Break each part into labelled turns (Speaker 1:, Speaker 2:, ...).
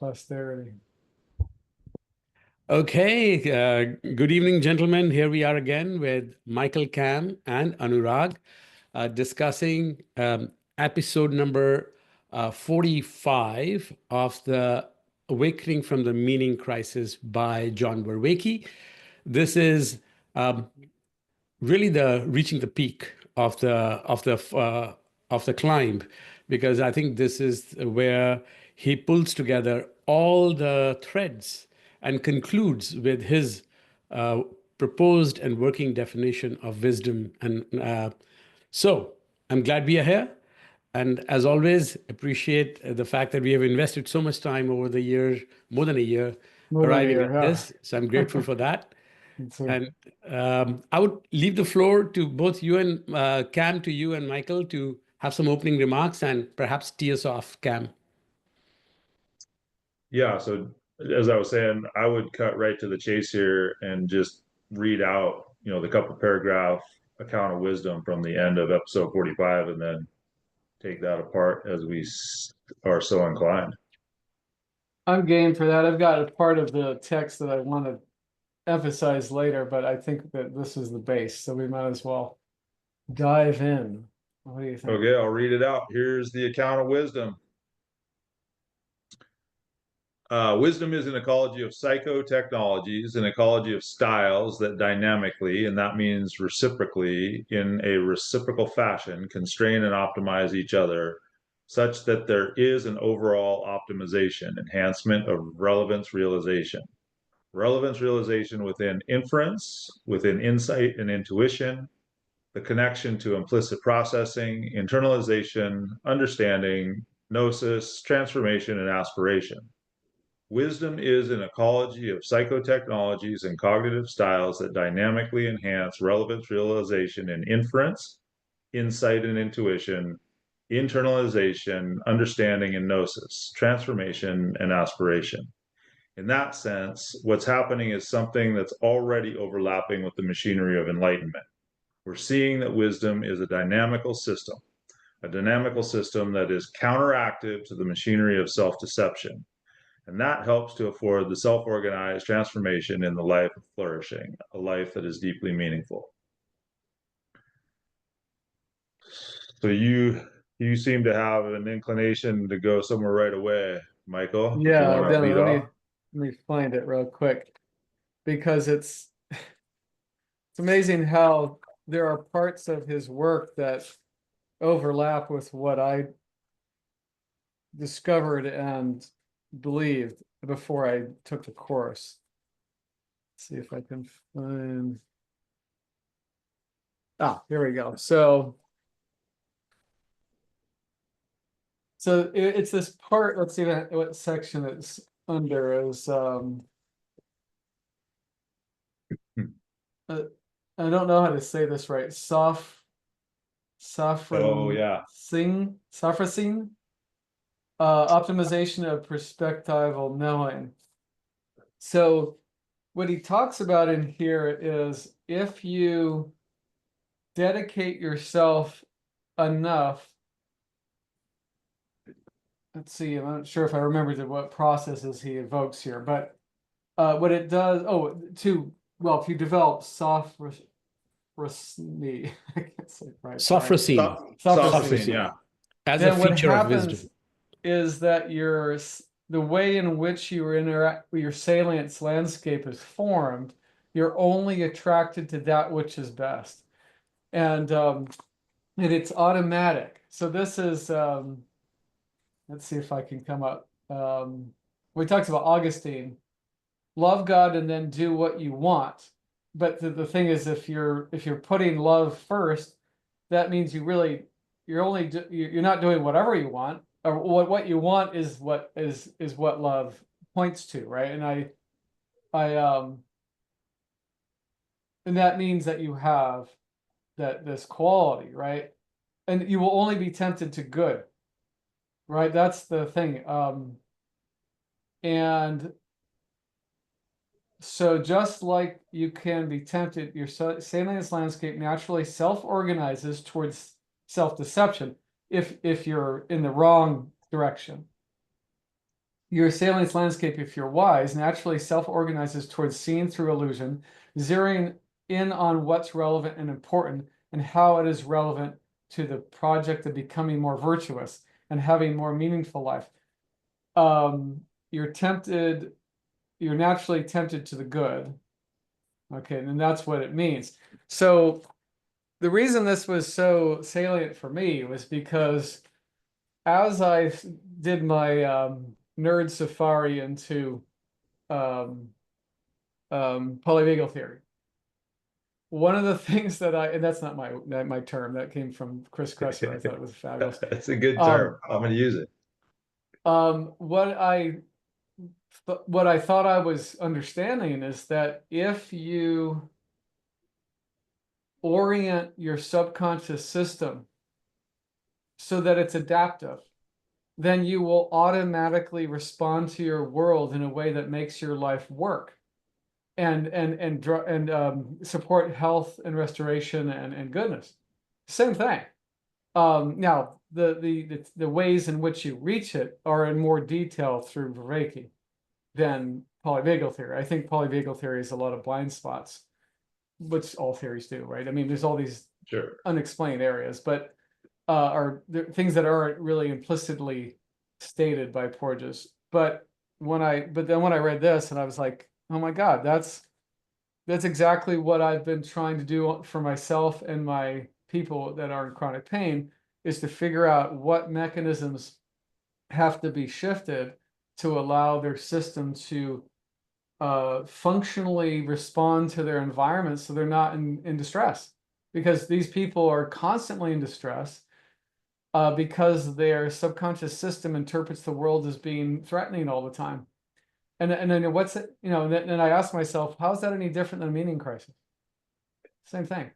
Speaker 1: posterity.
Speaker 2: Okay, good evening, gentlemen. Here we are again with Michael, Cam, and Anurag discussing episode number 45 of the Awakening from the Meaning Crisis by John Vervaeke. This is really the reaching the peak of the climb, because I think this is where he pulls together all the threads and concludes with his proposed and working definition of wisdom. And so I'm glad we are here. And as always, appreciate the fact that we have invested so much time over the years, more than a year,
Speaker 1: More than a
Speaker 2: arriving
Speaker 1: year,
Speaker 2: at
Speaker 1: yeah.
Speaker 2: this. So I'm grateful for that.
Speaker 1: So,
Speaker 2: And I would leave the floor to both you and Cam, to you and Michael, to have some opening remarks and perhaps tee us off, Cam.
Speaker 3: Yeah, so as I was saying, I would cut right to the chase here and just read out, the couple paragraph account of wisdom from the end of episode 45 and then take that apart as we are so inclined.
Speaker 1: I'm game for that. I've got a part of the text that I want to emphasize later, but I think that this is the base, so we might as well dive in. What do you think?
Speaker 3: Okay, I'll read it out. Here's the account of wisdom. Wisdom is an ecology of psychotechnologies, an ecology of styles that dynamically, and that means reciprocally, in a reciprocal fashion, constrain and optimize each other, such that there is an overall optimization, enhancement of relevance realization. Relevance realization within inference, within insight and intuition, the connection to implicit processing, internalization, understanding, gnosis, transformation, and aspiration. Wisdom is an ecology of psychotechnologies and cognitive styles that dynamically enhance relevance realization in inference, insight and intuition, internalization, understanding and gnosis, transformation and aspiration. In that sense, what's happening is something that's already overlapping with the machinery of enlightenment. We're seeing that wisdom is a dynamical system that is counteractive to the machinery of self-deception. And that helps to afford the self-organized transformation in the life of flourishing, a life that is deeply meaningful. So you seem to have an inclination to go somewhere right away, Michael.
Speaker 1: Yeah, let me find it real quick, because it's amazing how there are parts of his work that overlap with what I discovered and believed before I took the course. Let's see if I can find. Here we go. So it's this part. Let's see what section it's under is. I don't know how to say this right. Safrasine, optimization of perspectival knowing. So what he talks about in here is, if you dedicate yourself enough, let's see, I'm not sure if I remember what processes he evokes here, but what it does, if you develop sophrosine, I can't say it right.
Speaker 2: Sophrosine,
Speaker 3: yeah.
Speaker 2: As
Speaker 1: then
Speaker 2: a
Speaker 1: what
Speaker 2: feature of
Speaker 1: happens
Speaker 2: wisdom
Speaker 1: is that the way in which you interact with your salience landscape is formed, you're only attracted to that which is best. And it's automatic. So this is, let's see if I can come up. We talked about Augustine, love God and then do what you want. But the thing is, if you're putting love first, that means you're not doing whatever you want, or what you want is what love points to, right? And and that means that you have this quality, right? And you will only be tempted to good, right? That's the thing. And so just like you can be tempted, your salience landscape naturally self-organizes towards self-deception if you're in the wrong direction. Your salience landscape, if you're wise, naturally self-organizes towards seeing through illusion, zeroing in on what's relevant and important and how it is relevant to the project of becoming more virtuous and having more meaningful life. You're naturally tempted to the good. Okay, and that's what it means. So the reason this was so salient for me was because as I did my nerd safari into polyvagal theory, one of the things that and that's not my term, that came from Chris Kresser. I thought it was fabulous.
Speaker 3: That's a good term. I'm going to use it.
Speaker 1: What I thought I was understanding is that if you orient your subconscious system so that it's adaptive, then you will automatically respond to your world in a way that makes your life work and support health and restoration and goodness. Same thing. Now the ways in which you reach it are in more detail through Vervaeke than polyvagal theory. I think polyvagal theory has a lot of blind spots, which all theories do, right? I mean, there's all these unexplained areas, but are there things that aren't really implicitly stated by Porges. But then when I read this, and I was like, oh my God, that's exactly what I've been trying to do for myself and my people that are in chronic pain, is to figure out what mechanisms have to be shifted to allow their system to functionally respond to their environment so they're not in distress. Because these people are constantly in distress because their subconscious system interprets the world as being threatening all the time. And then what's it, and I ask myself, how is that any different than a meaning crisis? Same thing.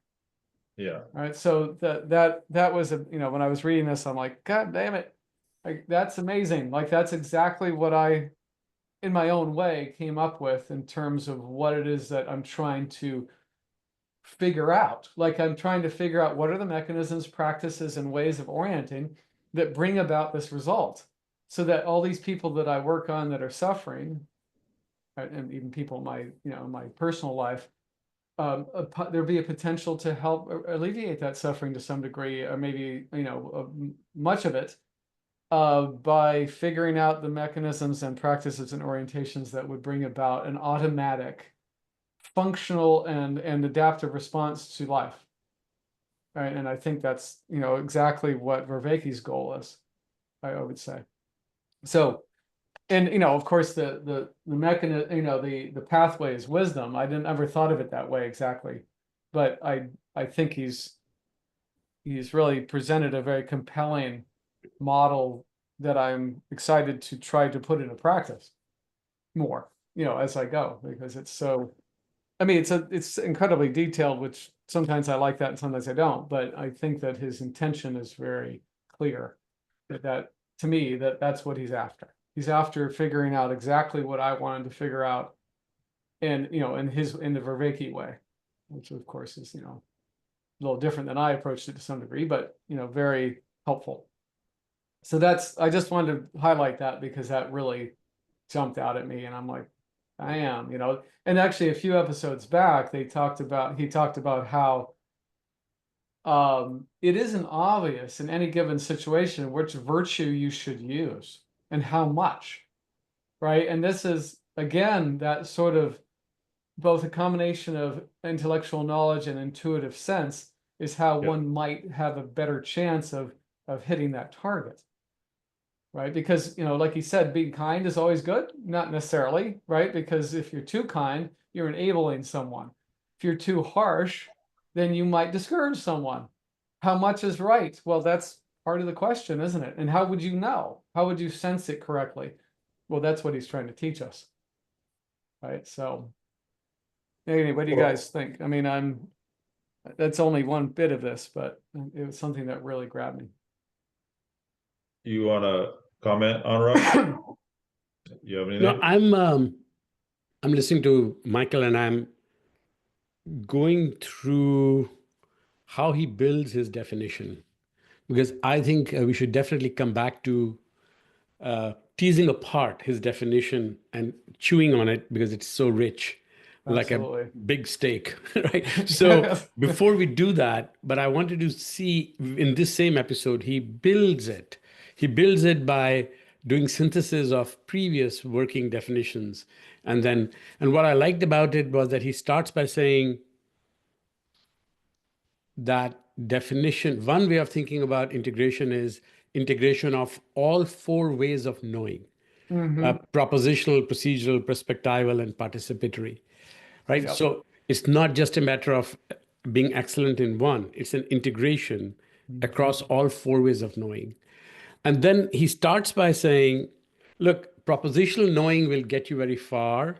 Speaker 3: Yeah.
Speaker 1: All right. So that was when I was reading this, I'm like, God damn it. Like, that's amazing. Like, that's exactly what I, in my own way, came up with in terms of what it is that I'm trying to figure out. Like, I'm trying to figure out what are the mechanisms, practices, and ways of orienting that bring about this result, so that all these people that I work on that are suffering, and even people in my personal life, there'll be a potential to help alleviate that suffering to some degree, or maybe much of it, by figuring out the mechanisms and practices and orientations that would bring about an automatic, functional and adaptive response to life. Right. And I think that's exactly what Vervaeke's goal is, I would say. So, and of course the mechanism, the pathway is wisdom. I didn't ever thought of it that way exactly, but I think he's really presented a very compelling model that I'm excited to try to put into practice more, as I go, because it's so, I mean, it's incredibly detailed, which sometimes I like that and sometimes I don't, but I think that his intention is very clear, that to me, that's what he's after. He's after figuring out exactly what I wanted to figure out, and in the Vervaeke way, which of course is a little different than I approached it to some degree, but very helpful. So I just wanted to highlight that because that really jumped out at me, and I'm like, I am, and actually a few episodes back he talked about how it isn't obvious in any given situation which virtue you should use and how much, right? And this is again that sort of both a combination of intellectual knowledge and intuitive sense is how one might have a better chance of hitting that target. Right? Because, like you said, being kind is always good. Not necessarily, right? Because if you're too kind, you're enabling someone. If you're too harsh, then you might discourage someone. How much is right? Well, that's part of the question, isn't it? And how would you know? How would you sense it correctly? Well, that's what he's trying to teach us. Right? So, anyway, what do you guys think? I mean, that's only one bit of this, but it was something that really grabbed me.
Speaker 3: You want to comment, Anurag? You have anything?
Speaker 2: No, I'm listening to Michael, and I'm going through how he builds his definition, because I think we should definitely come back to teasing apart his definition and chewing on it because it's so rich, like a
Speaker 1: Absolutely.
Speaker 2: big steak, right? So before we do that, but I wanted to see in this same episode, he builds it. He builds it by doing synthesis of previous working definitions. And what I liked about it was that he starts by saying that definition, one way of thinking about integration is integration of all four ways of knowing. Propositional, procedural, perspectival, and participatory, right?
Speaker 1: Yep.
Speaker 2: So it's not just a matter of being excellent in one, it's an integration across all four ways of knowing. And then he starts by saying, look, propositional knowing will get you very far,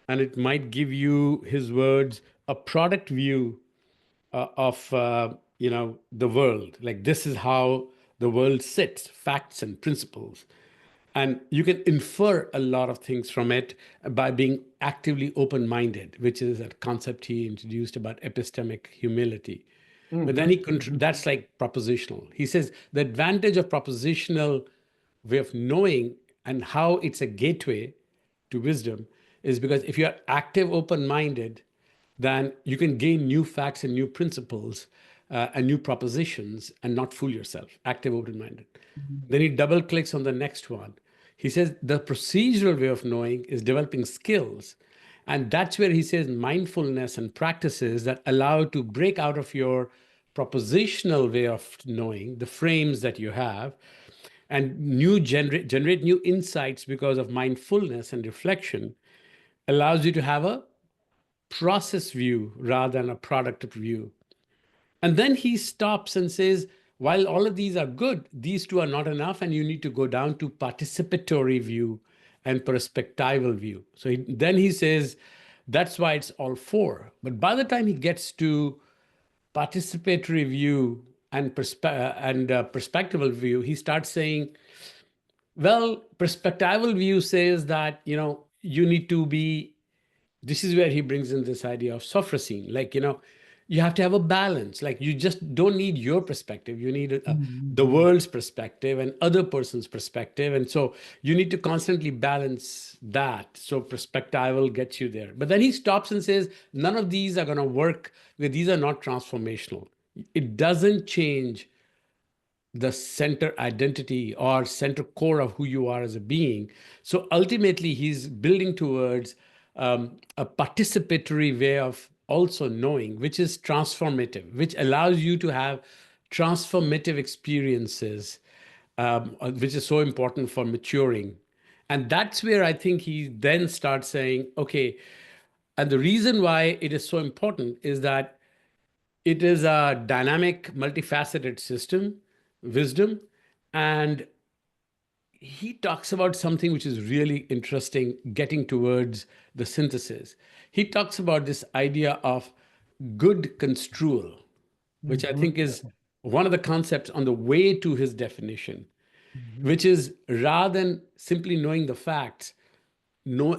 Speaker 2: and it might give you, his words, a product view of the world. Like this is how the world sits, facts and principles. And you can infer a lot of things from it by being actively open-minded, which is a concept he introduced about epistemic humility. But then that's like propositional. He says the advantage of propositional way of knowing and how it's a gateway to wisdom is because if you're active, open-minded, then you can gain new facts and new principles and new propositions and not fool yourself, active, open-minded. Then he double clicks on the next one. He says the procedural way of knowing is developing skills. And that's where he says mindfulness and practices that allow to break out of your propositional way of knowing, the frames that you have, and generate new insights because of mindfulness and reflection, allows you to have a process view rather than a product view. And then he stops and says, while all of these are good, these two are not enough, and you need to go down to participatory view and perspectival view. So then he says, that's why it's all four. But by the time he gets to participatory view and perspectival view, he starts saying, well, perspectival view says that, you need to be, this is where he brings in this idea of sophrosyne. Like, you have to have a balance. Like, you just don't need your perspective. You need the world's perspective and other person's perspective. And so you need to constantly balance that. So perspectival gets you there. But then he stops and says, none of these are going to work because these are not transformational. It doesn't change the center identity or center core of who you are as a being. So ultimately, he's building towards a participatory way of also knowing, which is transformative, which allows you to have transformative experiences, which is so important for maturing. And that's where I think he then starts saying, okay, and the reason why it is so important is that it is a dynamic, multifaceted system, wisdom. And he talks about something which is really interesting, getting towards the synthesis. He talks about this idea of good construal, which I think is one of the concepts on the way to his definition, which is rather than simply knowing the facts,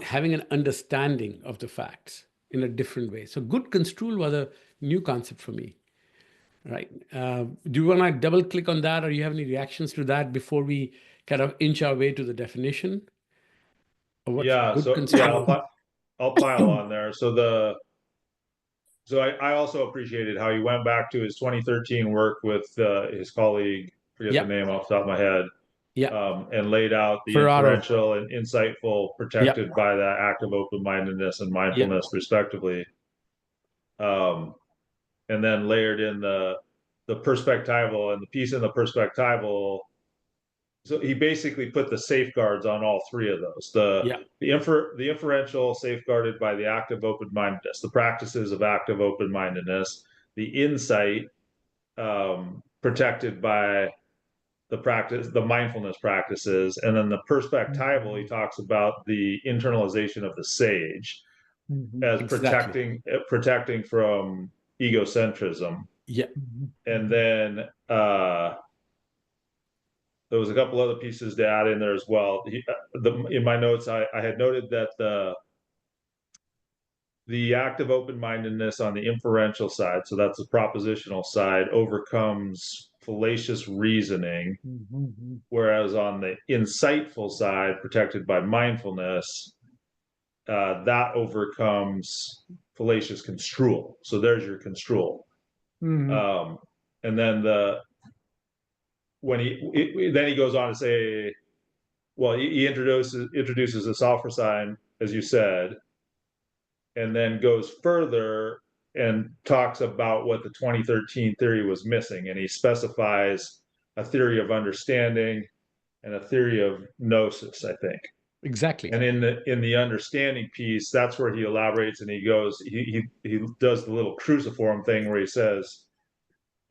Speaker 2: having an understanding of the facts in a different way. So good construal was a new concept for me. Right. Do you want to double click on that, or you have any reactions to that before we kind of inch our way to the definition? Or what's good
Speaker 3: I'll pile on there. I also appreciated how he went back to his 2013 work with his colleague, forget the name off the top of my head, and laid out the inferential and insightful protected by that active open-mindedness and mindfulness, respectively. And then layered in the perspectival, and the piece in the perspectival. So he basically put the safeguards on all three of those. The inferential safeguarded by the active open-mindedness, the practices of active open-mindedness, the insight protected by the mindfulness practices, and then the perspectival, he talks about the internalization of the sage as protecting from egocentrism. And then there was a couple other pieces to add in there as well. In my notes, I had noted that the active open-mindedness on the inferential side, so that's the propositional side, overcomes fallacious reasoning,
Speaker 1: Mm-hmm.
Speaker 3: whereas on the insightful side, protected by mindfulness, that overcomes fallacious construal. So there's your construal.
Speaker 1: Mm-hmm.
Speaker 3: And then then he goes on to say, well, he introduces a software sign, as you said, and then goes further and talks about what the 2013 theory was missing, and he specifies a theory of understanding and a theory of gnosis, I think.
Speaker 2: Exactly.
Speaker 3: And in the understanding piece, that's where he elaborates, and he does the little cruciform thing where he says,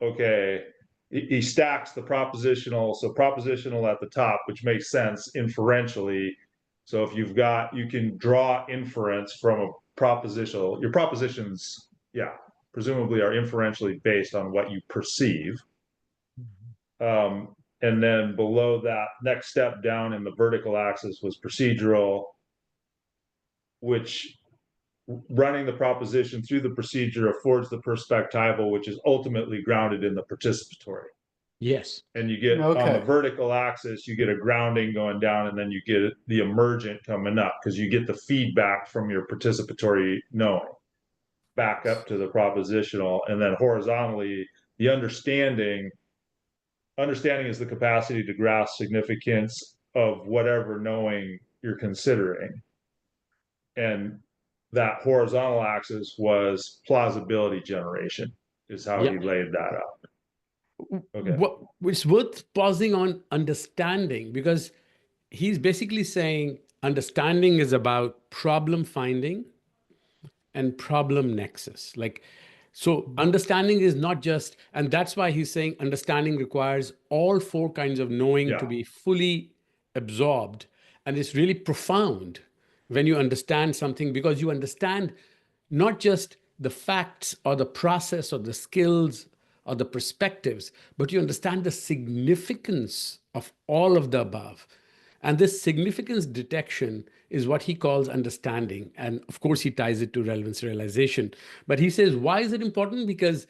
Speaker 3: okay, he stacks the propositional, so propositional at the top, which makes sense inferentially. So if you can draw inference from a propositional, your propositions, yeah, presumably are inferentially based on what you perceive. And then below that, next step down in the vertical axis was procedural, which running the proposition through the procedure affords the perspectival, which is ultimately grounded in the participatory.
Speaker 2: Yes.
Speaker 3: And you get on the vertical axis, you get a grounding going down, and then you get the emergent coming up, because you get the feedback from your participatory knowing back up to the propositional. And then horizontally, the understanding is the capacity to grasp significance of whatever knowing you're considering. And that horizontal axis was plausibility generation, is how he laid that out. Okay.
Speaker 2: It's worth pausing on understanding, because he's basically saying understanding is about problem finding and problem nexus. So understanding is not just, and that's why he's saying understanding requires all four kinds of knowing to be fully absorbed. And it's really profound when you understand something, because you understand not just the facts or the process or the skills or the perspectives, but you understand the significance of all of the above. And this significance detection is what he calls understanding. And of course, he ties it to relevance realization. But he says, why is it important? Because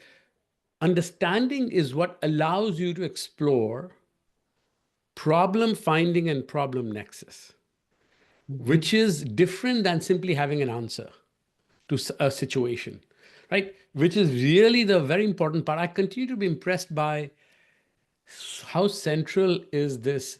Speaker 2: understanding is what allows you to explore problem finding and problem nexus, which is different than simply having an answer to a situation, right? Which is really the very important part. I continue to be impressed by how central is this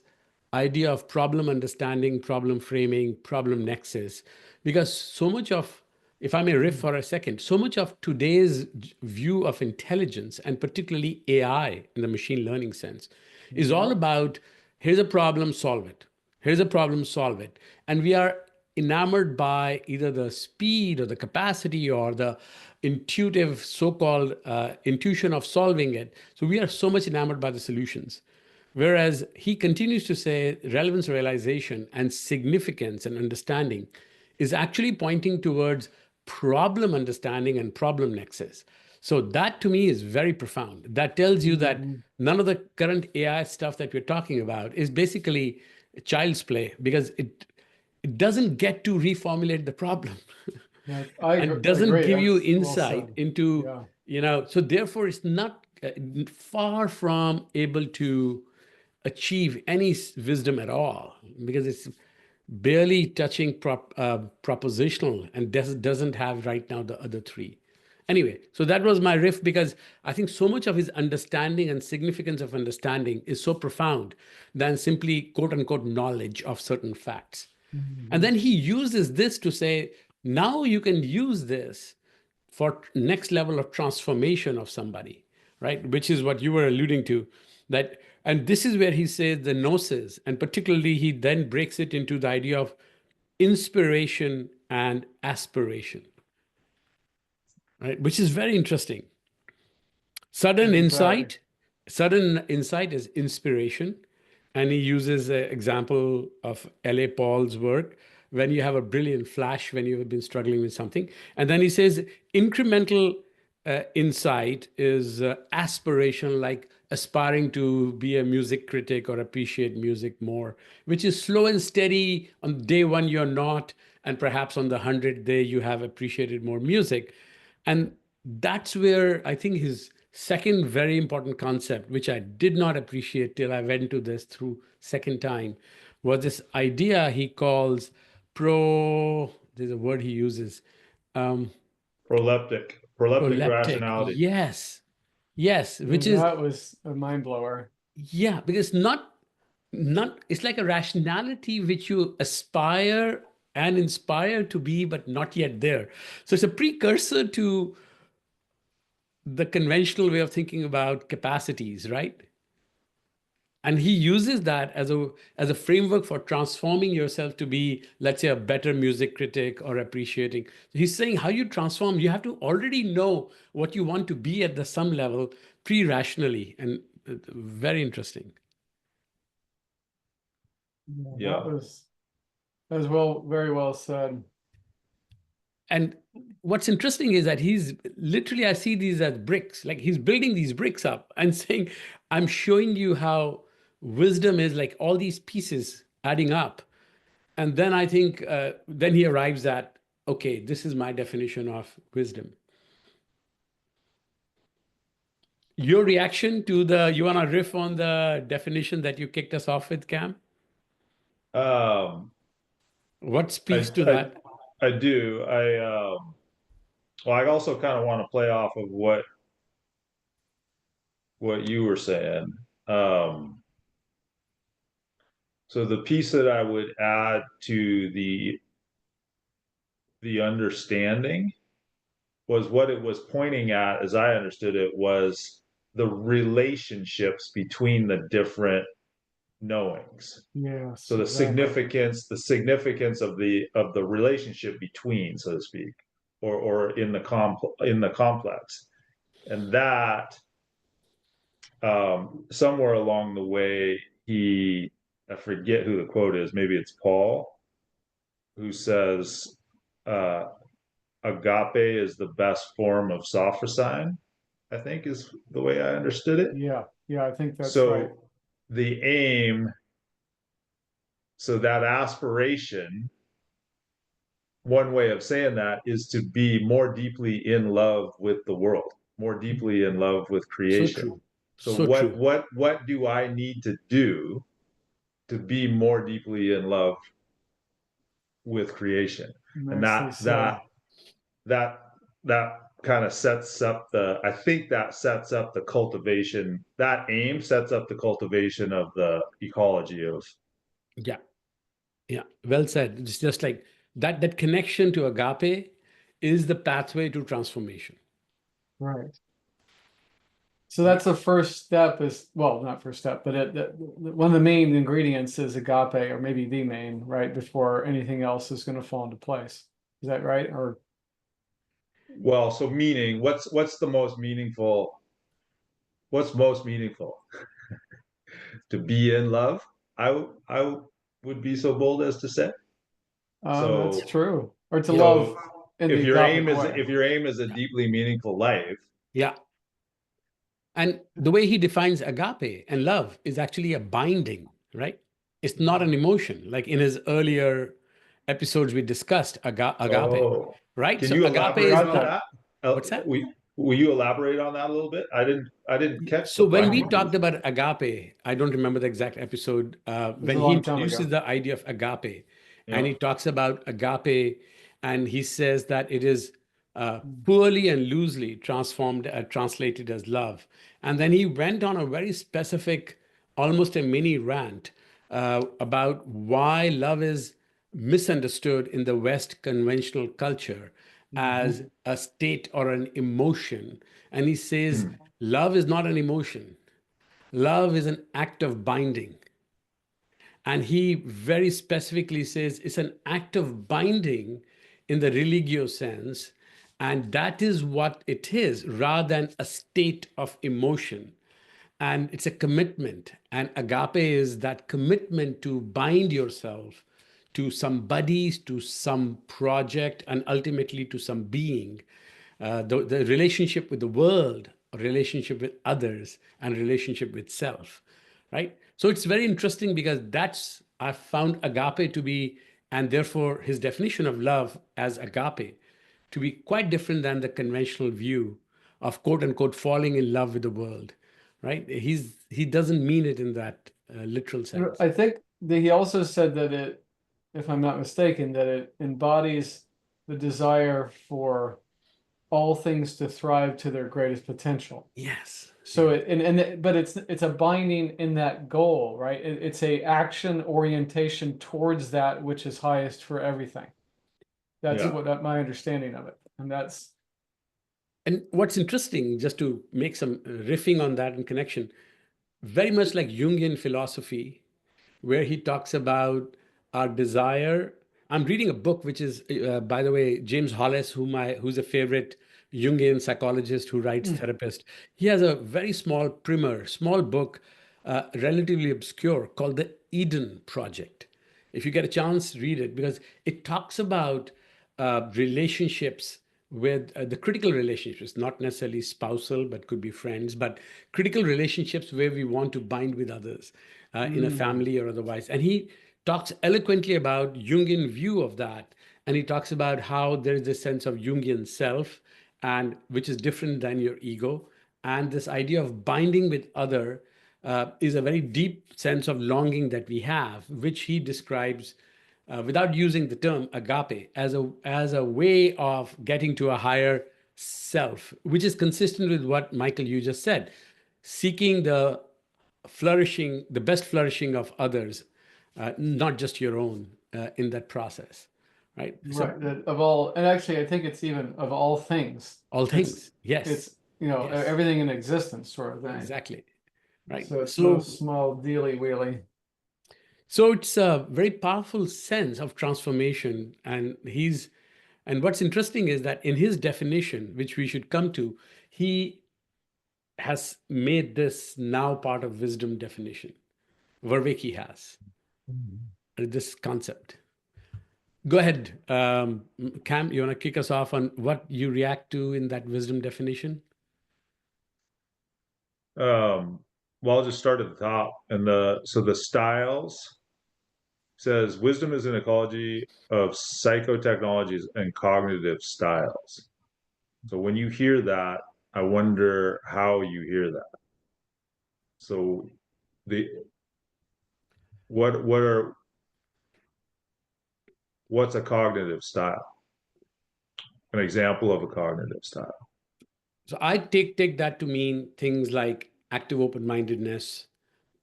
Speaker 2: idea of problem understanding, problem framing, problem nexus, because so much of, if I may riff for a second, so much of today's view of intelligence, and particularly AI in the machine learning sense, is all about here's a problem, solve it. Here's a problem, solve it. And we are enamored by either the speed or the capacity or the intuitive so-called intuition of solving it. So we are so much enamored by the solutions. Whereas he continues to say relevance realization and significance and understanding is actually pointing towards problem understanding and problem nexus. So that to me is very profound. That tells you that none of the current AI stuff that we're talking about is basically child's play, because it doesn't get to reformulate the problem.
Speaker 1: Yeah,
Speaker 2: and doesn't
Speaker 1: agree.
Speaker 2: give you
Speaker 1: That's well
Speaker 2: insight
Speaker 1: said.
Speaker 2: into, so therefore it's not far from able to achieve any wisdom at all, because it's barely touching propositional and doesn't have right now the other three. Anyway, so that was my riff, because I think so much of his understanding and significance of understanding is so profound than simply quote unquote knowledge of certain facts. And then he uses this to say, now you can use this for next level of transformation of somebody, right? Which is what you were alluding to. And this is where he says the gnosis, and particularly he then breaks it into the idea of inspiration and aspiration, right? Which is very interesting. Sudden insight is inspiration. And he uses an example of L.A. Paul's work, when you have a brilliant flash, when you have been struggling with something. And then he says incremental insight is aspiration, like aspiring to be a music critic or appreciate music more, which is slow and steady. On day one, you're not. And perhaps on the 100th day, you have appreciated more music. And that's where I think his Second very important concept, which I did not appreciate till I went to this through second time, was this idea he calls there's a word he uses, um,
Speaker 3: Proleptic
Speaker 2: proleptic.
Speaker 3: rationality.
Speaker 2: Yes, which is,
Speaker 1: That was a mind blower.
Speaker 2: yeah, because not it's like a rationality which you aspire and inspire to be, but not yet there. So it's a precursor to the conventional way of thinking about capacities, right? And he uses that as a framework for transforming yourself to be, let's say, a better music critic or appreciating. He's saying how you transform, you have to already know what you want to be at the some level pre-rationally, and very interesting.
Speaker 3: Yeah.
Speaker 1: That was very well said.
Speaker 2: And what's interesting is that he's literally, I see these as bricks, like he's building these bricks up and saying, I'm showing you how wisdom is like all these pieces adding up. And then I think, then he arrives at, okay, this is my definition of wisdom. Your reaction to you want to riff on the definition that you kicked us off with, Cam?
Speaker 3: Um,
Speaker 2: What speaks to
Speaker 3: I,
Speaker 2: that?
Speaker 3: I do. Well, I also kind of want to play off of what you were saying. So the piece that I would add to the understanding was what it was pointing at, as I understood it, was the relationships between the different knowings.
Speaker 1: Yes.
Speaker 3: So the
Speaker 1: exactly.
Speaker 3: significance of the relationship between, so to speak, or in the complex, and that somewhere along the way I forget who the quote is, maybe it's Paul, who says agape is the best form of sophrosyne, I think is the way I understood it.
Speaker 1: Yeah, I think that's right.
Speaker 3: So the aim, so that aspiration, one way of saying that is to be more deeply in love with the world, more deeply in love with
Speaker 2: So
Speaker 3: creation.
Speaker 2: true.
Speaker 3: So
Speaker 2: So true.
Speaker 3: what do I need to do to be more deeply in love with creation? And
Speaker 1: Nicely said.
Speaker 3: that kind of sets up I think that sets up the cultivation, that aim sets up the cultivation of the ecology of.
Speaker 2: Yeah. Yeah. Well said. It's just like that connection to agape is the pathway to transformation.
Speaker 1: Right. So that's the first step is, well, not first step, but one of the main ingredients is agape, or maybe the main, right? Before anything else is going to fall into place. Is that right? Or
Speaker 3: Well, so meaning, what's the most meaningful? What's most meaningful? To be in love? I would be so bold as to say.
Speaker 1: that's
Speaker 3: So
Speaker 1: true. Or to love
Speaker 3: so
Speaker 1: in
Speaker 3: if
Speaker 1: the
Speaker 3: your
Speaker 1: agapic
Speaker 3: aim is
Speaker 1: way.
Speaker 3: a deeply meaningful life,
Speaker 2: Yeah. And the way he defines agape and love is actually a binding, right? It's not an emotion. Like in his earlier episodes, we discussed agape,
Speaker 3: oh,
Speaker 2: right?
Speaker 3: can
Speaker 2: So
Speaker 3: you
Speaker 2: agape
Speaker 3: elaborate
Speaker 2: is
Speaker 3: on
Speaker 1: Gotcha.
Speaker 2: not,
Speaker 3: that?
Speaker 2: what's that?
Speaker 3: Will you elaborate on that a little bit? I didn't catch the
Speaker 2: So when we
Speaker 3: binding
Speaker 2: talked
Speaker 3: piece.
Speaker 2: about agape, I don't remember the exact episode,
Speaker 1: It was a
Speaker 2: when he
Speaker 1: long time
Speaker 2: introduces
Speaker 1: ago.
Speaker 2: the idea of agape, and
Speaker 3: Yeah.
Speaker 2: he talks about agape, and he says that it is poorly and loosely translated as love. And then he went on a very specific, almost a mini rant about why love is misunderstood in the West conventional culture as a state or an emotion. And he says,
Speaker 3: Hmm.
Speaker 2: love is not an emotion. Love is an act of binding. And he very specifically says it's an act of binding in the religio sense. And that is what it is, rather than a state of emotion. And it's a commitment. And agape is that commitment to bind yourself to somebody, to some project, and ultimately to some being. The relationship with the world, relationship with others, and relationship with self, right? So it's very interesting because I found agape to be, and therefore his definition of love as agape, to be quite different than the conventional view of quote unquote falling in love with the world, right? He doesn't mean it in that literal sense.
Speaker 1: I think that he also said that it, if I'm not mistaken, that it embodies the desire for all things to thrive to their greatest potential.
Speaker 2: Yes.
Speaker 1: So but it's a binding in that goal, right? It's a action orientation towards that which is highest for everything. That's
Speaker 3: Yeah.
Speaker 1: what my understanding of it, and that's.
Speaker 2: And what's interesting, just to make some riffing on that in connection, very much like Jungian philosophy, where he talks about our desire. I'm reading a book which is, by the way, James Hollis, who's a favorite Jungian psychologist who writes therapist. He has a very small book, relatively obscure, called the Eden Project. If you get a chance, read it, because it talks about relationships with the critical relationships, not necessarily spousal, but could be friends, but critical relationships where we want to bind with others in a family or otherwise. And he talks eloquently about Jungian view of that. And he talks about how there is this sense of Jungian self, and which is different than your ego. And this idea of binding with other is a very deep sense of longing that we have, which he describes without using the term agape as a way of getting to a higher self, which is consistent with what Michael you just said, seeking the best flourishing of others, not just your own in that process, right? So
Speaker 1: Right, that of all, and actually, I think it's even of all things.
Speaker 2: all
Speaker 1: It's
Speaker 2: things, yes,
Speaker 1: it's
Speaker 2: yes,
Speaker 1: everything in existence sort of thing.
Speaker 2: exactly, right.
Speaker 1: So it's no small dealy wheelie.
Speaker 2: So it's a very powerful sense of transformation. And what's interesting is that in his definition, which we should come to, he has made this now part of wisdom definition. Vervaeke has this concept. Go ahead, Cam, you want to kick us off on what you react to in that wisdom definition?
Speaker 3: Well, I'll just start at the top. And the styles says wisdom is an ecology of psychotechnologies and cognitive styles. So when you hear that, I wonder how you hear that. So the what's a cognitive style? An example of a cognitive style.
Speaker 2: So I take that to mean things like active open-mindedness,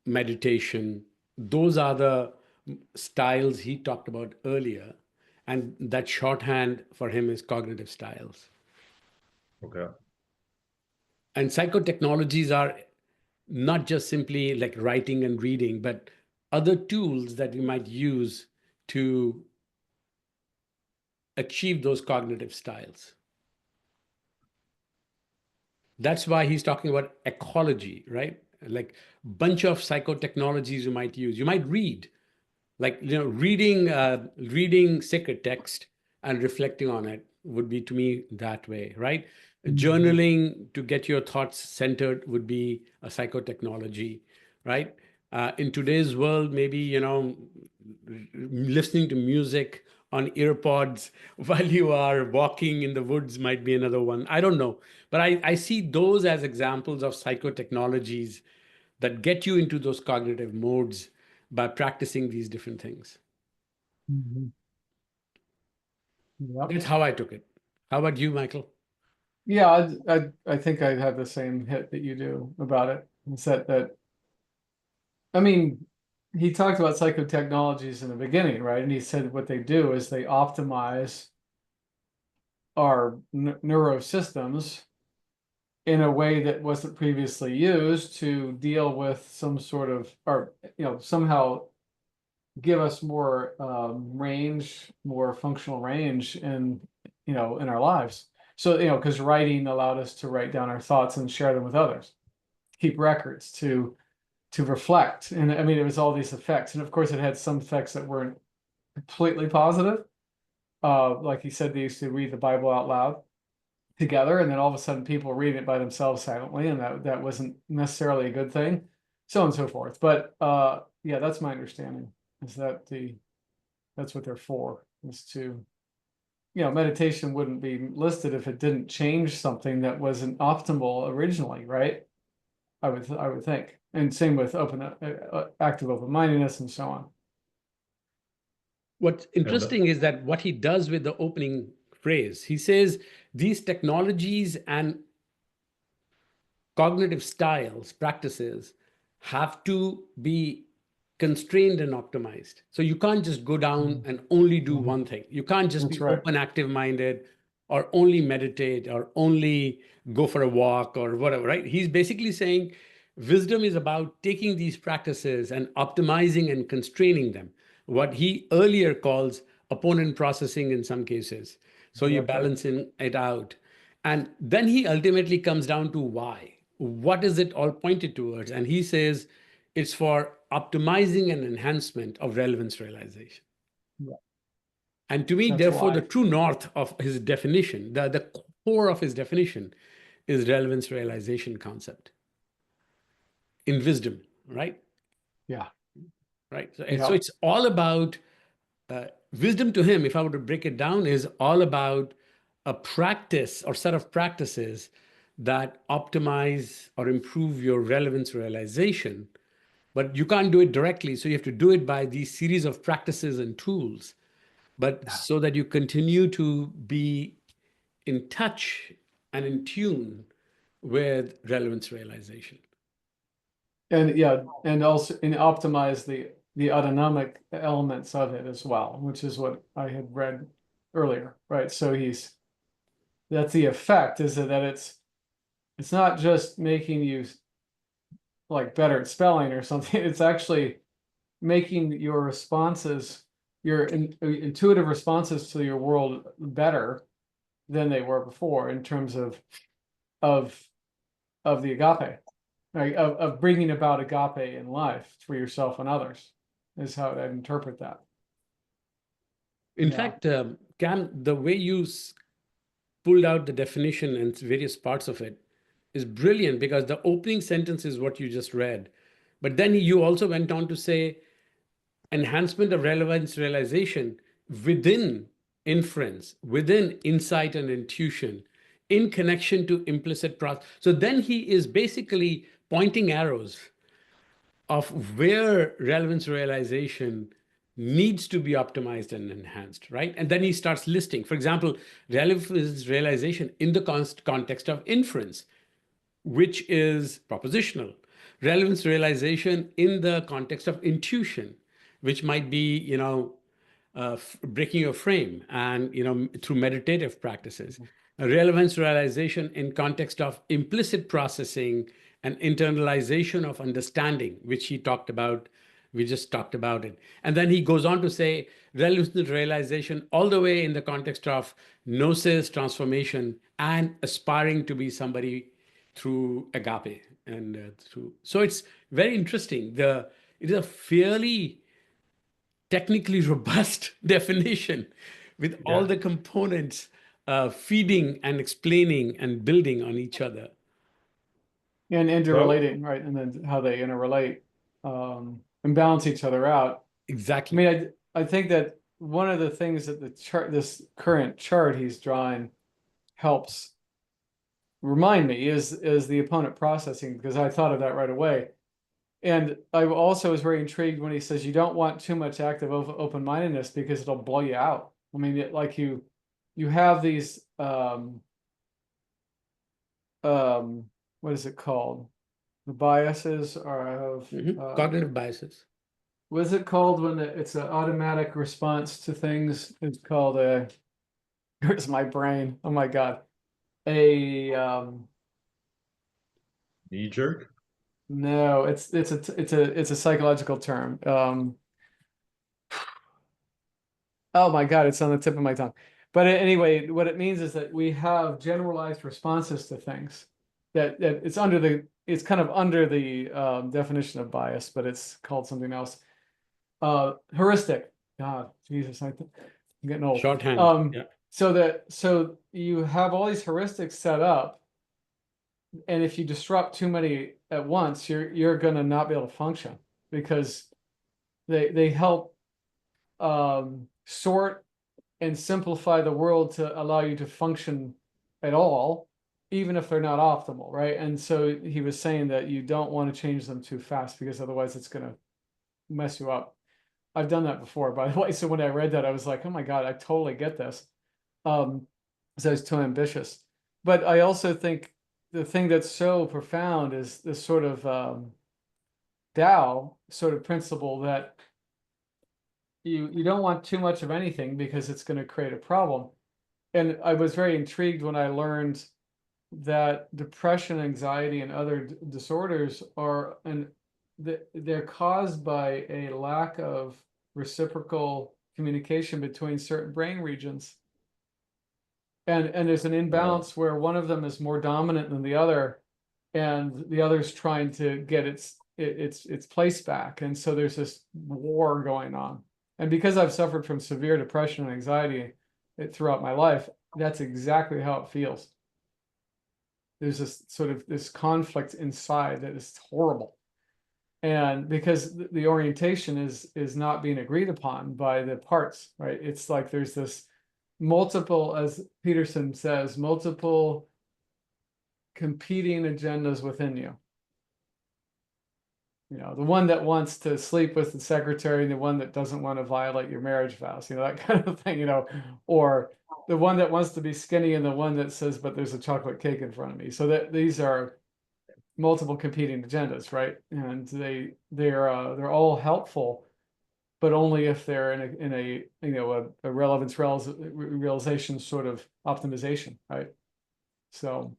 Speaker 2: meditation. Those are the styles he talked about earlier. And that shorthand for him is cognitive styles.
Speaker 3: Okay.
Speaker 2: And psychotechnologies are not just simply like writing and reading, but other tools that we might use to achieve those cognitive styles. That's why he's talking about ecology, right? Like a bunch of psychotechnologies you might use. You might read, like reading sacred text and reflecting on it would be to me that way, right? Journaling to get your thoughts centered would be a psychotechnology, right? In today's world, maybe listening to music on earpods while you are walking in the woods might be another one. I don't know, but I see those as examples of psychotechnologies that get you into those cognitive modes by practicing these different things.
Speaker 1: Yep.
Speaker 2: That's how I took it. How about you, Michael?
Speaker 1: Yeah, I think I have the same hit that you do about it. It's that I mean, he talked about psychotechnologies in the beginning, right? And he said what they do is they optimize our neurosystems in a way that wasn't previously used to deal with some sort of, or somehow give us more range, more functional range in in our lives. So because writing allowed us to write down our thoughts and share them with others, keep records, to reflect. And I mean, it was all these effects, and of course it had some effects that weren't completely positive. Like he said, they used to read the Bible out loud together, and then all of a sudden people read it by themselves silently, and that wasn't necessarily a good thing, so on and so forth. But yeah, that's my understanding, is that that's what they're for, is to meditation wouldn't be listed if it didn't change something that wasn't optimal originally, right? I would think. And same with active open-mindedness and so on.
Speaker 2: What's interesting is that what he does with the opening phrase, he says these technologies and cognitive styles, practices have to be constrained and optimized. So you can't just go down and only do one thing. You can't just
Speaker 1: That's
Speaker 2: be
Speaker 1: right.
Speaker 2: open, active minded, or only meditate, or only go for a walk, or whatever, right? He's basically saying wisdom is about taking these practices and optimizing and constraining them. What he earlier calls opponent processing in some cases. So you're
Speaker 1: Exactly.
Speaker 2: balancing it out. And then he ultimately comes down to why. What is it all pointed towards? And he says it's for optimizing and enhancement of relevance realization.
Speaker 1: Yeah.
Speaker 2: And to me,
Speaker 1: That's
Speaker 2: therefore,
Speaker 1: why.
Speaker 2: the true north of his definition, the core of his definition, is relevance realization concept in wisdom, right?
Speaker 1: Yeah.
Speaker 2: Right. So,
Speaker 1: Yeah.
Speaker 2: so it's all about wisdom to him, if I were to break it down, is all about a practice or set of practices that optimize or improve your relevance realization. But you can't do it directly. So you have to do it by these series of practices and tools, but so that you continue to be in touch and in tune with relevance realization.
Speaker 1: And yeah, and also optimize the autonomic elements of it as well, which is what I had read earlier, right? So that's the effect, is that it's not just making you like better at spelling or something. It's actually making your responses, your intuitive responses to your world better than they were before in terms of of the agape, right? Of bringing about agape in life for yourself and others, is how I interpret that.
Speaker 2: In
Speaker 1: Yeah.
Speaker 2: fact, Cam, the way you pulled out the definition and various parts of it is brilliant, because the opening sentence is what you just read. But then you also went on to say enhancement of relevance realization within inference, within insight and intuition, in connection to implicit process. So then he is basically pointing arrows of where relevance realization needs to be optimized and enhanced, right? And then he starts listing, for example, relevance realization in the context of inference, which is propositional. Relevance realization in the context of intuition, which might be, breaking your frame and, through meditative practices. A relevance realization in context of implicit processing and internalization of understanding, which he talked about. We just talked about it. And then he goes on to say relevance realization all the way in the context of gnosis, transformation, and aspiring to be somebody through agape and through. So it's very interesting. It is a fairly technically robust definition with all the components feeding and explaining and building on each other.
Speaker 1: And interrelating, right? And then how they interrelate and balance each other out. I
Speaker 2: Exactly.
Speaker 1: mean, I think that one of the things that this current chart he's drawing helps remind me is the opponent processing, because I thought of that right away. And I also was very intrigued when he says you don't want too much active open-mindedness because it'll blow you out. I mean, you have these what is it called? The biases are of
Speaker 2: Cognitive biases.
Speaker 1: what is it called when it's an automatic response to things? It's called a where's my brain? Oh my God. A
Speaker 3: Knee jerk.
Speaker 1: no, it's a psychological term. Oh my God, it's on the tip of my tongue. But anyway, what it means is that we have generalized responses to things that it's kind of under the definition of bias, but it's called something else. Heuristic. God, Jesus, I'm getting old.
Speaker 2: Shorthand. Yeah.
Speaker 1: So you have all these heuristics set up, and if you disrupt too many at once, you're gonna not be able to function, because they help sort and simplify the world to allow you to function at all, even if they're not optimal, right? And so he was saying that you don't want to change them too fast because otherwise it's going to mess you up. I've done that before, by the way. So when I read that, I was like, oh my God, I totally get this. So I was too ambitious. But I also think the thing that's so profound is this sort of Tao sort of principle that you don't want too much of anything because it's going to create a problem. And I was very intrigued when I learned that depression, anxiety, and other disorders are they're caused by a lack of reciprocal communication between certain brain regions. And there's an imbalance where one of them is more dominant than the other, and the other's trying to get its place back. And so there's this war going on. And because I've suffered from severe depression and anxiety throughout my life, that's exactly how it feels. There's this sort of this conflict inside that is horrible. And because the orientation is not being agreed upon by the parts, right? It's like there's this multiple, as Peterson says, multiple competing agendas within you. You know, the one that wants to sleep with the secretary, and the one that doesn't want to violate your marriage vows, you know, that kind of thing, you know, or the one that wants to be skinny and the one that says, but there's a chocolate cake in front of me. So that these are multiple competing agendas, right? And they're all helpful, but only if they're in a you know a relevance realization sort of optimization, right? So,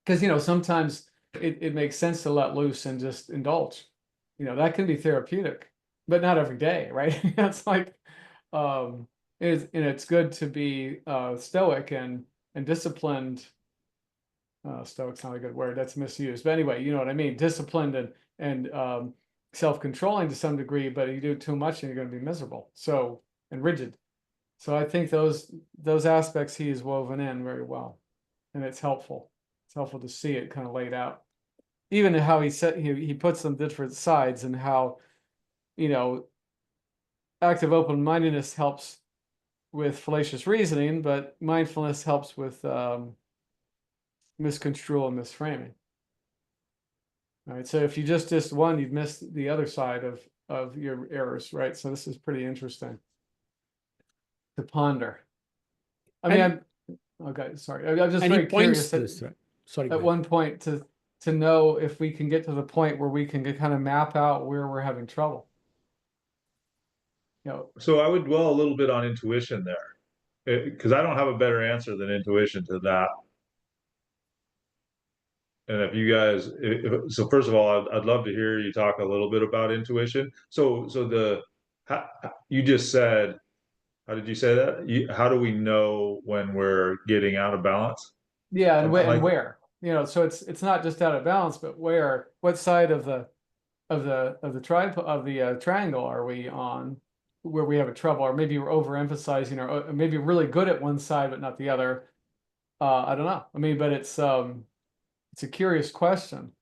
Speaker 1: because you know sometimes it makes sense to let loose and just indulge. You know, that can be therapeutic, but not every day, right? It's like it's good to be stoic and disciplined. Stoic's not a good word, that's misused. But anyway, you know what I mean, disciplined and self-controlling to some degree, but you do too much and you're going to be miserable. So, and rigid. So I think those aspects he has woven in very well, and it's helpful. It's helpful to see it kind of laid out. Even how he puts them different sides, and how, you know, active open-mindedness helps with fallacious reasoning, but mindfulness helps with misconstrual and misframing. All right, so if you just one, you've missed the other side of your errors, right? So this is pretty interesting to ponder. I mean, okay, sorry. I'm just very curious at one point to know if we can get to the point where we can kind of map out where we're having trouble. You know,
Speaker 3: So I would dwell a little bit on intuition there, because I don't have a better answer than intuition to that. And if you guys, so first of all, I'd love to hear you talk a little bit about intuition. So you just said, how did you say that? How do we know when we're getting out of balance?
Speaker 1: yeah, and where, you know, so it's not just out of balance, but where, what side of the triangle are we on, where we have a trouble, or maybe we're overemphasizing, or maybe really good at one side but not the other. I don't know. I mean, but it's a curious question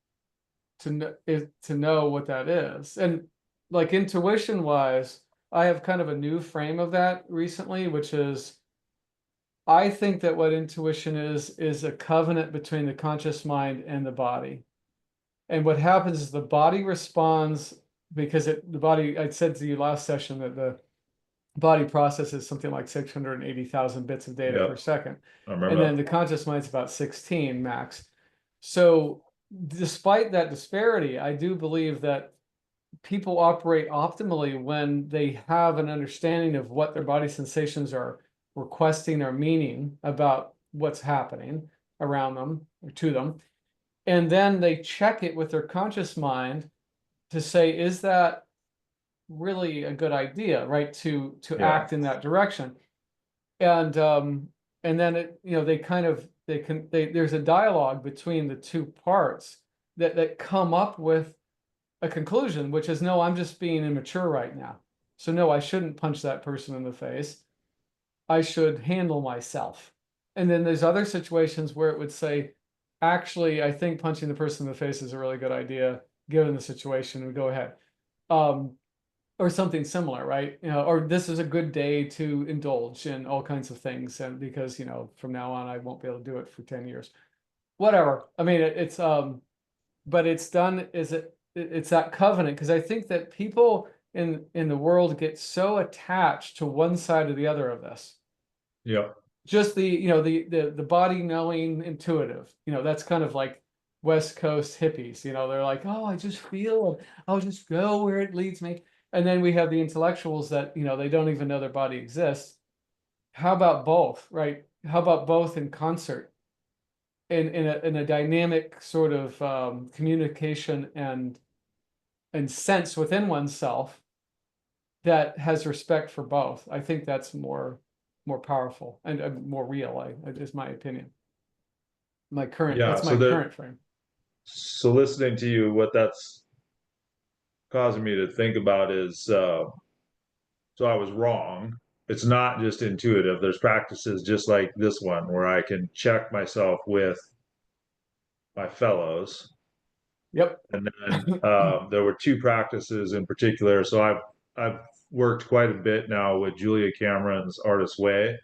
Speaker 1: to know what that is. And like intuition wise, I have kind of a new frame of that recently, which is I think that what intuition is a covenant between the conscious mind and the body. And what happens is the body responds because the body, I said to you last session that the body processes something like 680,000 bits of data per second. And then the conscious mind's about 16 max. So despite that disparity, I do believe that people operate optimally when they have an understanding of what their body sensations are requesting or meaning about what's happening around them or to them. And then they check it with their conscious mind to say, is that really a good idea, right? To act in that direction. And then it, you know, there's a dialogue between the two parts that come up with a conclusion, which is, no, I'm just being immature right now. So no, I shouldn't punch that person in the face. I should handle myself. And then there's other situations where it would say, actually, I think punching the person in the face is a really good idea, given the situation, and go ahead. or something similar, right? You know, or this is a good day to indulge in all kinds of things, and because, you know, from now on I won't be able to do it for 10 years. Whatever. I mean, it's but it's done is it's that covenant, because I think that people in the world get so attached to one side or the other of this.
Speaker 3: Yeah.
Speaker 1: Just the, you know, the body knowing intuitive, you know, that's kind of like West Coast hippies, you know, they're like, oh, I just feel, I'll just go where it leads me. And then we have the intellectuals that, you know, they don't even know their body exists. How about both, right? How about both in concert, in a dynamic sort of communication and sense within oneself that has respect for both? I think that's more powerful and more real. Is my opinion.
Speaker 3: Yeah.
Speaker 1: That's my current frame.
Speaker 3: So listening to you, what that's causing me to think about is, so I was wrong. It's not just intuitive. There's practices just like this one where I can check myself with my fellows.
Speaker 1: Yep.
Speaker 3: And then there were two practices in particular. So I've worked quite a bit now with Julia Cameron's Artist Way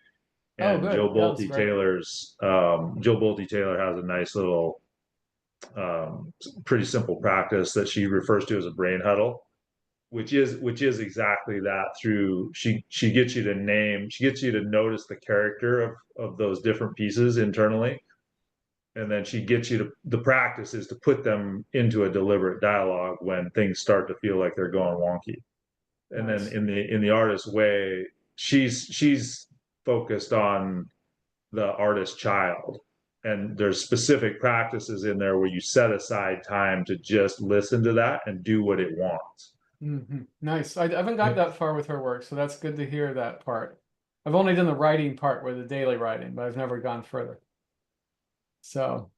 Speaker 1: Oh,
Speaker 3: and
Speaker 1: good.
Speaker 3: Jill
Speaker 1: Yeah, that's
Speaker 3: Bolte
Speaker 1: great.
Speaker 3: Taylor's. Jill Bolte Taylor has a nice little, pretty simple practice that she refers to as a brain huddle, which is exactly that. Through she gets you to name, she gets you to notice the character of those different pieces internally, and then she gets you to, the practice is to put them into a deliberate dialogue when things start to feel like they're going wonky. And
Speaker 1: Nice.
Speaker 3: then in the Artist Way, she's focused on the artist child, and there's specific practices in there where you set aside time to just listen to that and do what it wants.
Speaker 1: Nice. I haven't got that far with her work, so that's good to hear that part. I've only done the writing part with the daily writing, but I've never gone further. So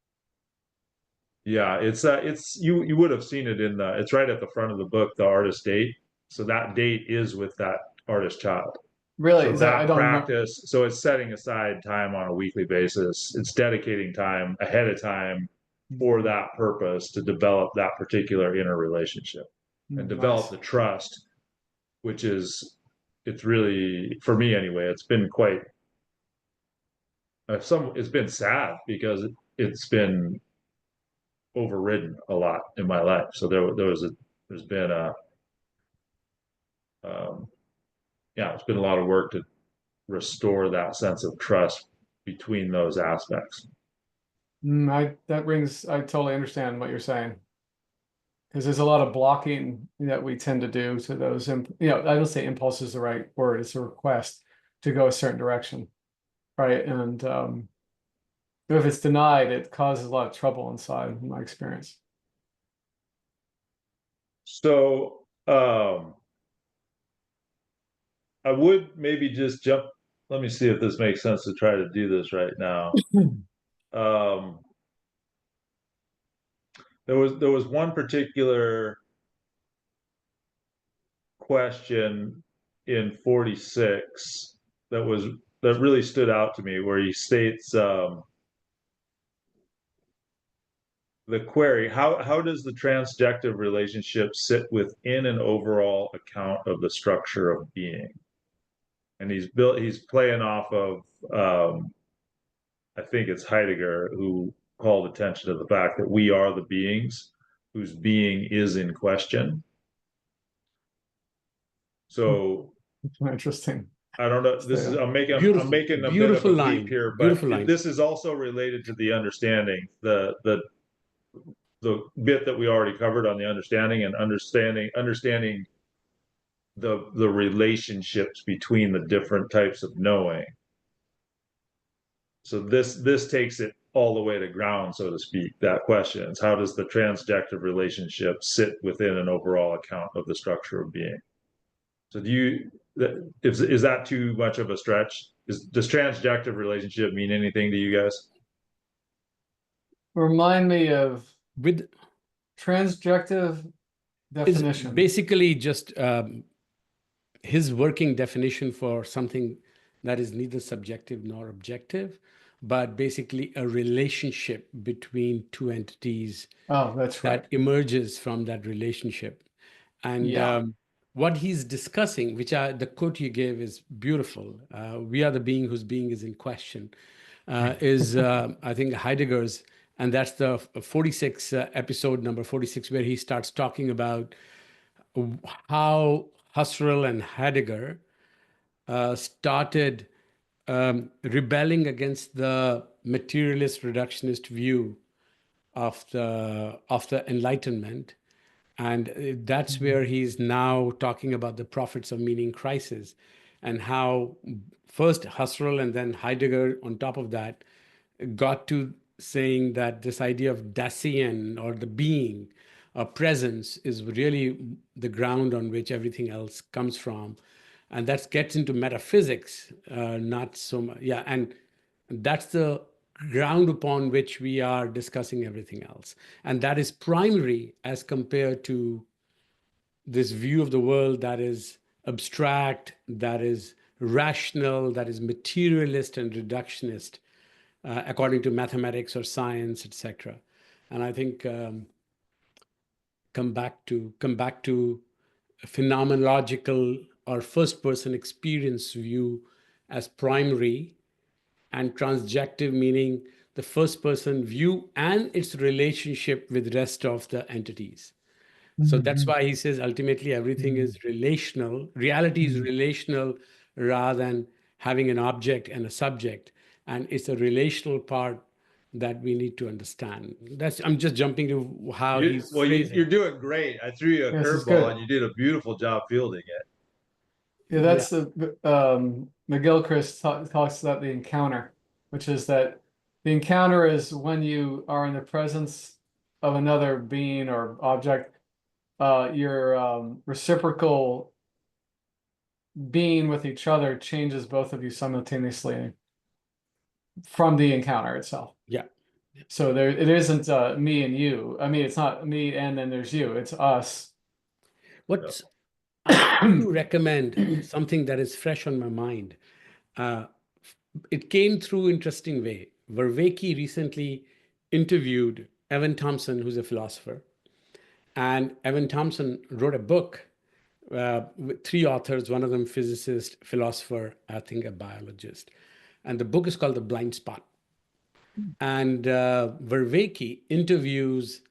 Speaker 3: Yeah, it's you would have seen it in the, it's right at the front of the book, the artist date. So that date is with that artist child.
Speaker 1: really,
Speaker 3: So
Speaker 1: is that, I
Speaker 3: that
Speaker 1: don't remember.
Speaker 3: practice, so it's setting aside time on a weekly basis. It's dedicating time ahead of time for that purpose to develop that particular inner relationship and develop
Speaker 1: Nice.
Speaker 3: the trust, which is, it's really, for me anyway, it's been quite it's been sad because it's been overridden a lot in my life. So there's been a um, yeah, it's been a lot of work to restore that sense of trust between those aspects.
Speaker 1: I totally understand what you're saying. Because there's a lot of blocking that we tend to do to those, you know, I don't say impulse is the right word, it's a request to go a certain direction, right? And if it's denied, it causes a lot of trouble inside, in my experience.
Speaker 3: So I would maybe just jump. Let me see if this makes sense to try to do this right now. Um, there was one particular question in 46 that really stood out to me, where he states, the query, how does the transjective relationship sit within an overall account of the structure of being? And he's playing off of, I think it's Heidegger who called attention to the fact that we are the beings whose being is in question. So
Speaker 1: Interesting.
Speaker 3: I don't know. This is, I'm making a bit of
Speaker 2: Beautiful
Speaker 3: a
Speaker 2: line.
Speaker 3: leap here, but
Speaker 2: Beautiful line.
Speaker 3: this is also related to the understanding, the bit that we already covered on the understanding, and understanding the relationships between the different types of knowing. So this takes it all the way to ground, so to speak. That question is, how does the transjective relationship sit within an overall account of the structure of being? So is that too much of a stretch? Does transjective relationship mean anything to you guys?
Speaker 1: Remind me of
Speaker 2: With
Speaker 1: transjective
Speaker 2: is
Speaker 1: definition.
Speaker 2: basically just his working definition for something that is neither subjective nor objective, but basically a relationship between two entities
Speaker 1: Oh, that's right.
Speaker 2: that emerges from that relationship. And
Speaker 1: Yeah.
Speaker 2: what he's discussing, the quote you gave is beautiful. We are the being whose being is in question, is I think Heidegger's, and that's the 46 episode number 46, where he starts talking about how Husserl and Heidegger started rebelling against the materialist reductionist view of the Enlightenment. And that's where he's now talking about the prophets of meaning crisis, and how first Husserl and then Heidegger on top of that got to saying that this idea of Dasein, or the being, presence, is really the ground on which everything else comes from. And that gets into metaphysics, not so much. Yeah, and that's the ground upon which we are discussing everything else. And that is primary as compared to this view of the world that is abstract, that is rational, that is materialist and reductionist, according to mathematics or science, etc. And I think come back to a phenomenological or first-person experience view as primary, and transjective meaning the first-person view and its relationship with the rest of the entities. So that's why he says ultimately everything is relational. Reality is relational rather than having an object and a subject. And it's a relational part that we need to understand. I'm just jumping to how he's phrasing.
Speaker 3: You're doing great. I threw you a
Speaker 1: This is
Speaker 3: curveball
Speaker 1: good.
Speaker 3: and you did a beautiful job fielding it.
Speaker 1: Yeah, that's the McGilchrist talks about the encounter, which is that the encounter is when you are in the presence of another being or object, your reciprocal being with each other changes both of you simultaneously from the encounter itself.
Speaker 2: Yeah.
Speaker 1: So it isn't me and you. I mean, it's not me and then there's you. It's us.
Speaker 2: I want to recommend something that is fresh on my mind. It came through interesting way. Vervaeke recently interviewed Evan Thompson, who's a philosopher. And Evan Thompson wrote a book with three authors, one of them physicist, philosopher, I think a biologist. And the book is called The Blind Spot. And Vervaeke interviews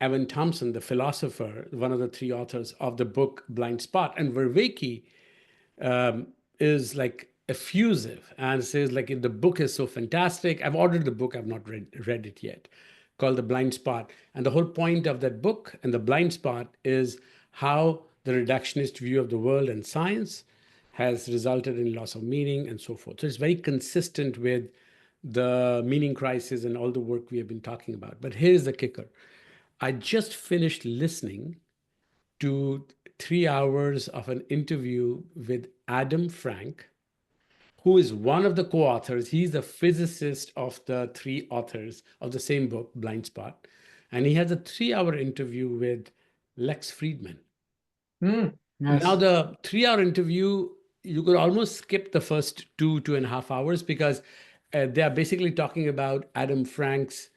Speaker 2: Evan Thompson, the philosopher, one of the three authors of the book Blind Spot. And Vervaeke is like effusive and says like, the book is so fantastic. I've ordered the book, I've not read it yet, called The Blind Spot. And the whole point of that book and The Blind Spot is how the reductionist view of the world and science has resulted in loss of meaning and so forth. So it's very consistent with the meaning crisis and all the work we have been talking about. But here's the kicker. I just finished listening to 3 hours of an interview with Adam Frank, who is one of the co-authors. He's the physicist of the three authors of the same book, Blind Spot. And he has a 3-hour interview with Lex Friedman.
Speaker 1: Nice.
Speaker 2: Now, the 3-hour interview, you could almost skip the first 2.5 hours, because they are basically talking about Adam Frank's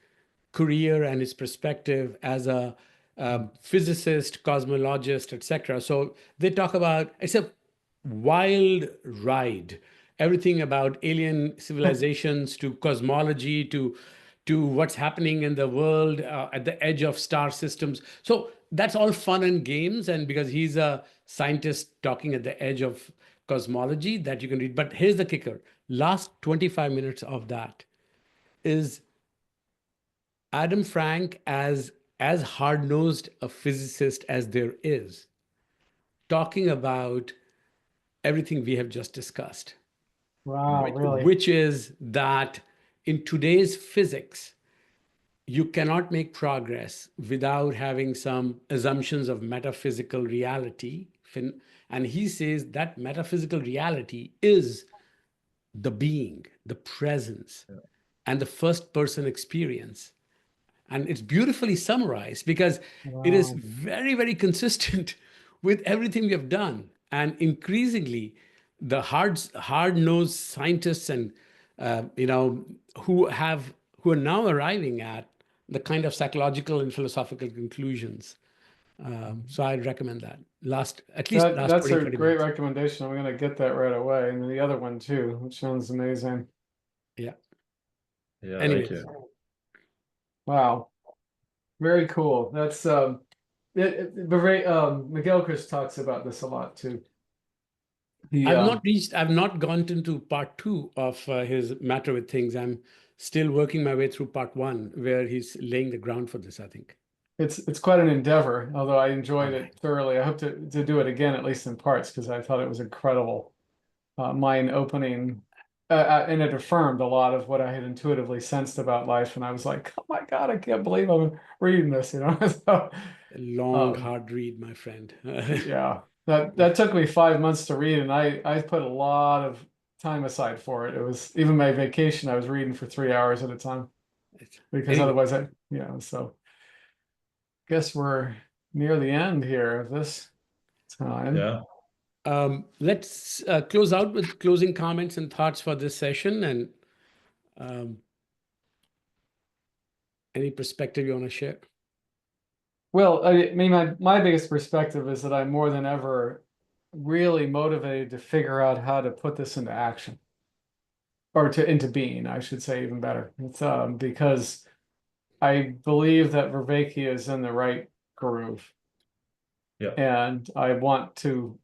Speaker 2: career and his perspective as a physicist, cosmologist, etc. So they talk about, it's a wild ride, everything about alien civilizations to cosmology to what's happening in the world at the edge of star systems. So that's all fun and games, and because he's a scientist talking at the edge of cosmology, that you can read. But here's the kicker. Last 25 minutes of that is Adam Frank as hard-nosed a physicist as there is, talking about everything we have just discussed.
Speaker 1: Wow, really?
Speaker 2: Which is that in today's physics, you cannot make progress without having some assumptions of metaphysical reality. And he says that metaphysical reality is the being, the presence, and the first person experience. And it's beautifully summarized because it is very, very consistent with everything we have done. And increasingly, the hard-nosed scientists and who are now arriving at the kind of psychological and philosophical conclusions So I'd recommend that. At least last
Speaker 1: That's
Speaker 2: 20,
Speaker 1: a
Speaker 2: 30
Speaker 1: great
Speaker 2: minutes.
Speaker 1: recommendation. I'm gonna get that right away. And the other one too, which sounds amazing.
Speaker 2: Yeah.
Speaker 3: Yeah,
Speaker 2: Anyways,
Speaker 3: thank you.
Speaker 1: Wow. Very cool. That's Miguel Chris talks about this a lot too.
Speaker 2: I've not gone into part 2 of his Matter with Things. I'm still working my way through part 1, where he's laying the ground for this, I think.
Speaker 1: It's quite an endeavor, although I enjoyed
Speaker 2: All
Speaker 1: it
Speaker 2: right.
Speaker 1: thoroughly. I hope to do it again, at least in parts, because I thought it was incredible, mind-opening, and it affirmed a lot of what I had intuitively sensed about life. And I was like, oh my God, I can't believe I'm reading this, you know? So,
Speaker 2: A long,
Speaker 1: um,
Speaker 2: hard read, my friend.
Speaker 1: yeah, that took me 5 months to read, and I put a lot of time aside for it. It was even my vacation, I was reading for 3 hours at a time because
Speaker 2: Anyway,
Speaker 1: otherwise so guess we're near the end here of this time.
Speaker 3: Yeah.
Speaker 2: let's close out with closing comments and thoughts for this session. And um, any perspective you want to share?
Speaker 1: Well, I mean, my biggest perspective is that I'm more than ever really motivated to figure out how to put this into action, or into being, I should say, even better. It's because I believe that Vervaeke is in the right groove,
Speaker 3: Yeah.
Speaker 1: and I want to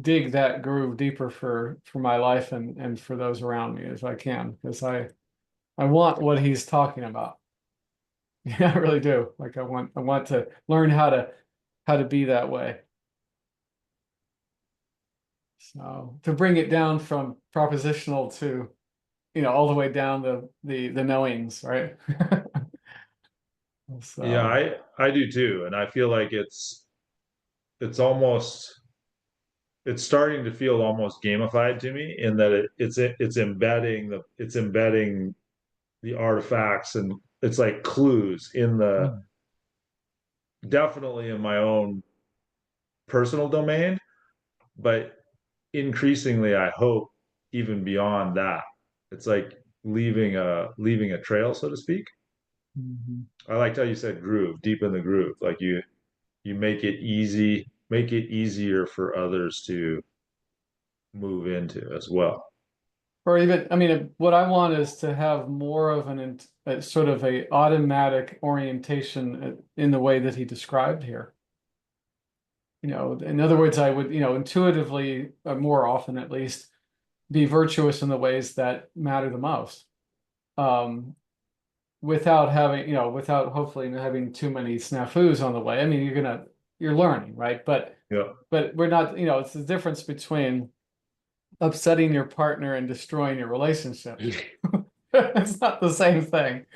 Speaker 1: dig that groove deeper for my life and for those around me as I can, because I want what he's talking about. Yeah, I really do. Like I want to learn how to be that way. So to bring it down from propositional to, all the way down the knowings, right?
Speaker 3: Yeah,
Speaker 1: So
Speaker 3: I do too. And I feel like it's almost it's starting to feel almost gamified to me in that it's embedding the artifacts, and it's like clues in the definitely in my own personal domain, but increasingly I hope even beyond that. It's like leaving a trail, so to speak.
Speaker 1: Mhm.
Speaker 3: I liked how you said groove, deep in the groove. Like you make it easier for others to move into as well.
Speaker 1: Or even, I mean, what I want is to have more of a sort of a automatic orientation in the way that he described here. In other words, I would, intuitively, more often at least, be virtuous in the ways that matter the most. Um, without having, without hopefully having too many snafus on the way. I mean, you're learning, right?
Speaker 3: Yeah.
Speaker 1: But we're not, it's the difference between upsetting your partner and destroying your relationship. It's not the same thing,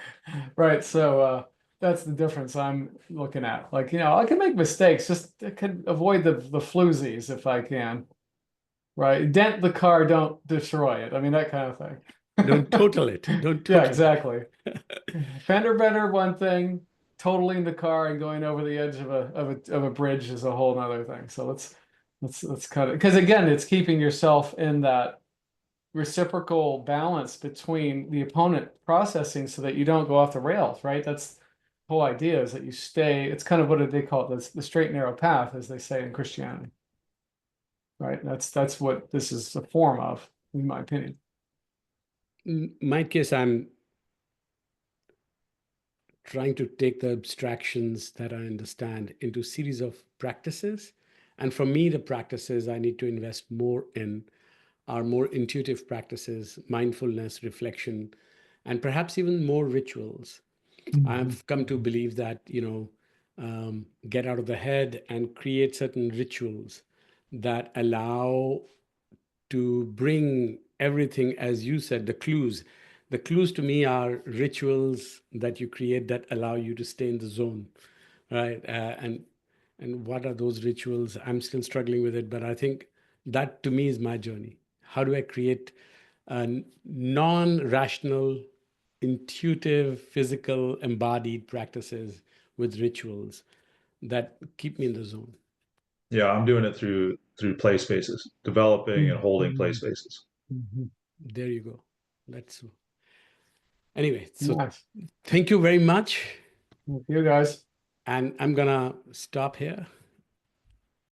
Speaker 1: right? So that's the difference I'm looking at. Like, I can make mistakes, just I can avoid the floozies if I can, right? Dent the car, don't destroy it. I mean, that kind of thing.
Speaker 2: Don't total it. Don't
Speaker 1: Yeah,
Speaker 2: total
Speaker 1: exactly. Fender bender, one thing. Totaling the car and going over the edge of a bridge is a whole nother thing. So let's cut it, because again, it's keeping yourself in that reciprocal balance between the opponent processing so that you don't go off the rails, right? That's the whole idea, is that you stay. It's kind of what they call it, the straight and narrow path, as they say in Christianity, right? That's what this is a form of, in my opinion.
Speaker 2: In my case, I'm trying to take the abstractions that I understand into a series of practices. And for me, the practices I need to invest more in are more intuitive practices, mindfulness, reflection, and perhaps even more rituals.
Speaker 1: Mhm.
Speaker 2: I've come to believe that, get out of the head and create certain rituals that allow to bring everything, as you said, the clues. The clues to me are rituals that you create that allow you to stay in the zone, right? And what are those rituals? I'm still struggling with it, but I think that to me is my journey. How do I create non-rational, intuitive, physical, embodied practices with rituals that keep me in the zone?
Speaker 3: Yeah, I'm doing it through play spaces, developing and holding play
Speaker 1: Mhm.
Speaker 3: spaces.
Speaker 1: Mhm.
Speaker 2: There you go. That's anyway. So
Speaker 1: Nice.
Speaker 2: thank you very much.
Speaker 1: Thank you guys.
Speaker 2: And I'm gonna stop here.